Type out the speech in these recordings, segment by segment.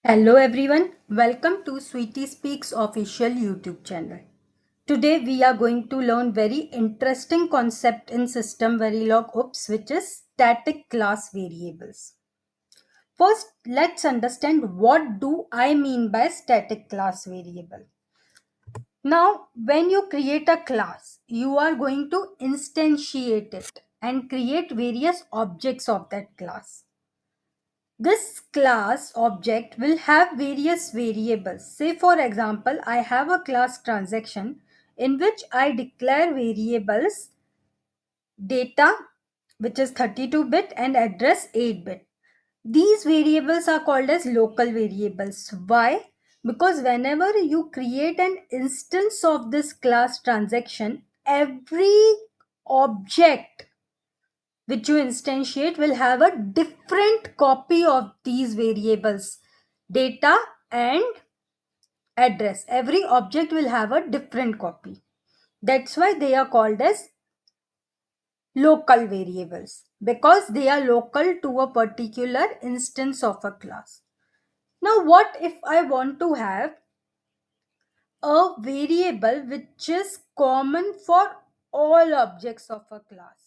Hello everyone, welcome to Sweetie Speaks official YouTube channel. Today we are going to learn very interesting concept in System Verilog OOPS, which is static class variables. First, let's understand what do I mean by static class variable. Now, when you create a class, you are going to instantiate it and create various objects of that class. This class object will have various variables. Say for example, I have a class transaction in which I declare variables data, which is 32-bit, and address 8-bit. These variables are called as local variables. Why? Because whenever you create an instance of this class transaction, every object which you instantiate will have a different copy of these variables data and address. Every object will have a different copy. That's why they are called as local variables, because they are local to a particular instance of a class. Now what if I want to have a variable which is common for all objects of a class?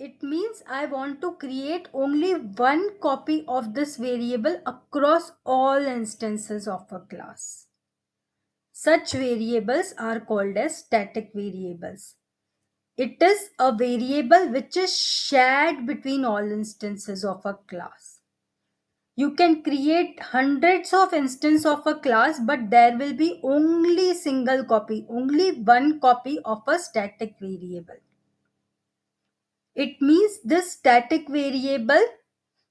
It means I want to create only one copy of this variable across all instances of a class. Such variables are called as static variables. It is a variable which is shared between all instances of a class. You can create hundreds of instances of a class, but there will be only single copy, only one copy of a static variable. It means this static variable,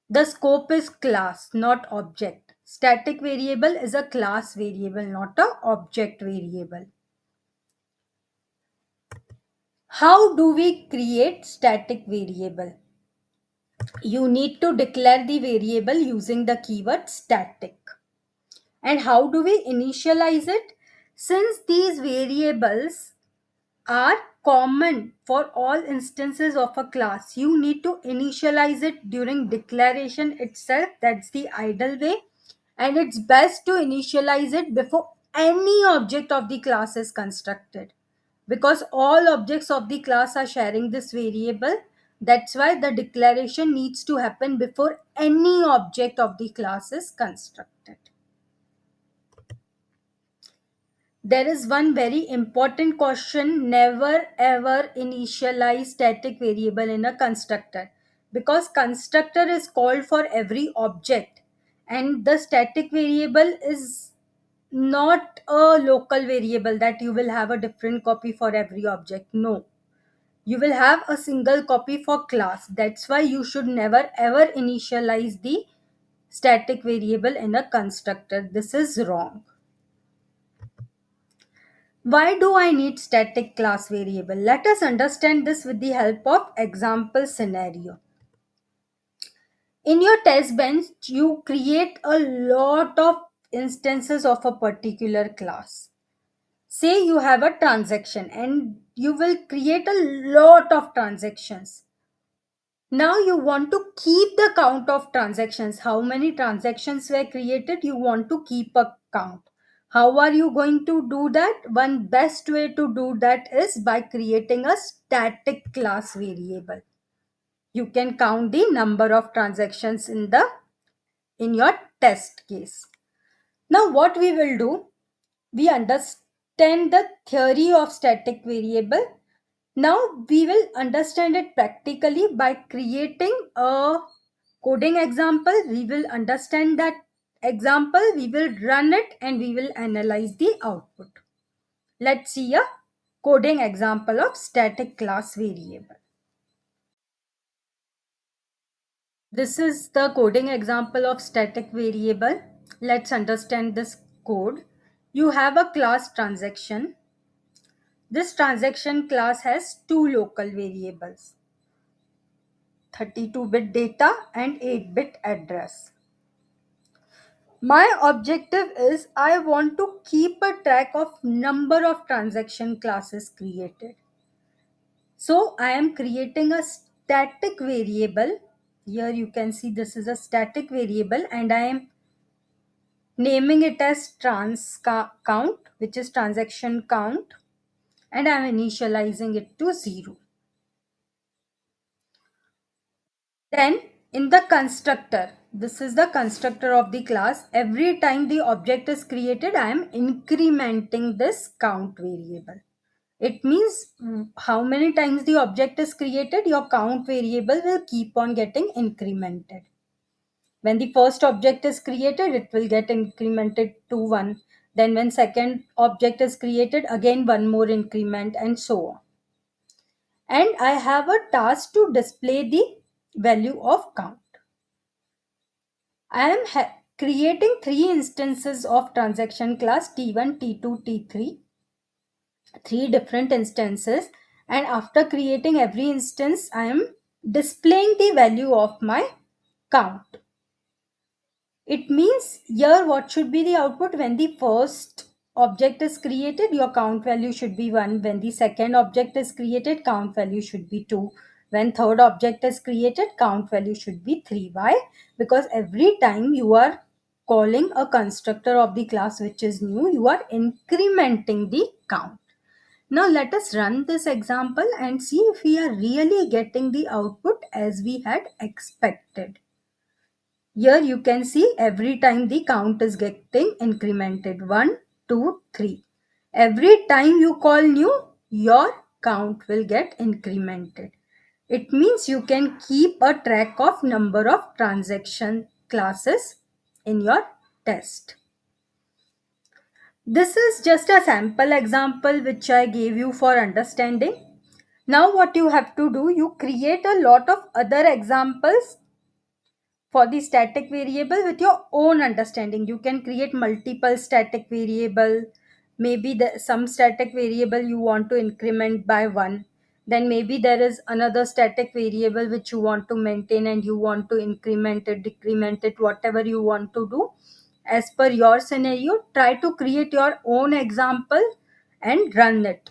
the scope is class, not object. Static variable is a class variable, not a object variable. How do we create static variable? You need to declare the variable using the keyword static. And how do we initialize it? Since these variables are common for all instances of a class, you need to initialize it during declaration itself. That's the ideal way, and it's best to initialize it before any object of the class is constructed, because all objects of the class are sharing this variable. That's why the declaration needs to happen before any object of the class is constructed. There is one very important question: never ever initialize static variable in a constructor, because constructor is called for every object and the static variable is not a local variable that you will have a different copy for every object. No, you will have a single copy for class. That's why you should never ever initialize the static variable in a constructor. This is wrong. Why do I need static class variable? Let us understand this with the help of example scenario. In your test bench, you create a lot of instances of a particular class. Say you have a transaction and you will create a lot of transactions. Now you want to keep the count of transactions. How many transactions were created? You want to keep a count. How are you going to do that? One best way to do that is by creating a static class variable. You can count the number of transactions in your test case. Now what we will do, we understand the theory of static variable. Now we will understand it practically by creating a coding example. We will understand that example, we will run it, and we will analyze the output. Let's see a coding example of static class variable. This is the coding example of static variable. Let's understand this code. You have a class transaction. This transaction class has two local variables, 32-bit data and 8-bit address. My objective is I want to keep a track of number of transaction classes created. So I am creating a static variable Here you can see this is a static variable and I am naming it as count, which is transaction count, and I am initializing it to 0. Then in the constructor, this is the constructor of the class. Every time the object is created, I am incrementing this count variable. It means how many times the object is created, your count variable will keep on getting incremented. When the first object is created, it will get incremented to 1. Then when second object is created, again one more increment, and so on. And I have a task to display the value of count. I am creating 3 instances of transaction class T1, T2, T3, 3 different instances, and after creating every instance, I am displaying the value of my count. It means here what should be the output when the first object is created, your count value should be 1. When the second object is created, count value should be 2. When third object is created, count value should be 3. Why? Because every time you are calling a constructor of the class which is new, you are incrementing the count. Now let us run this example and see if we are really getting the output as we had expected. Here you can see every time the count is getting incremented. 1, 2, 3. Every time you call new, your count will get incremented. It means you can keep a track of number of transaction classes in your test. This is just a sample example which I gave you for understanding. Now what you have to do, you create a lot of other examples for the static variable with your own understanding. You can create multiple static variable. Maybe some static variable you want to increment by 1. Then maybe there is another static variable which you want to maintain and you want to increment it, decrement it, whatever you want to do. As per your scenario, try to create your own example and run it.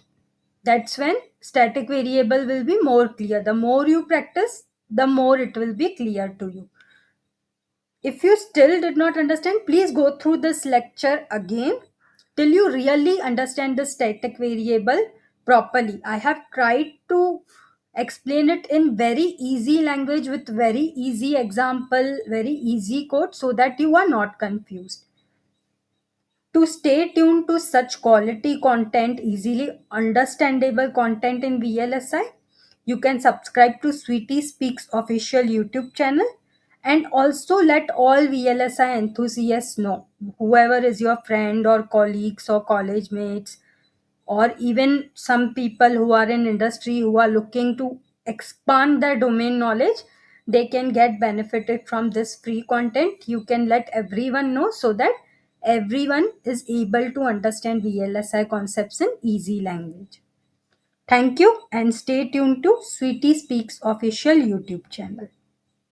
That's when static variable will be more clear. The more you practice, the more it will be clear to you. If you still did not understand, please go through this lecture again till you really understand the static variable properly. I have tried to explain it in very easy language with very easy example, very easy code so that you are not confused. To stay tuned to such quality content, easily understandable content in VLSI, you can subscribe to Sweetie Speaks official YouTube channel and also let all VLSI enthusiasts know, whoever is your friend or colleagues or college mates, or even some people who are in industry who are looking to expand their domain knowledge, they can get benefited from this free content. You can let everyone know so that everyone is able to understand VLSI concepts in easy language. Thank you and stay tuned to Sweetie Speaks official YouTube channel.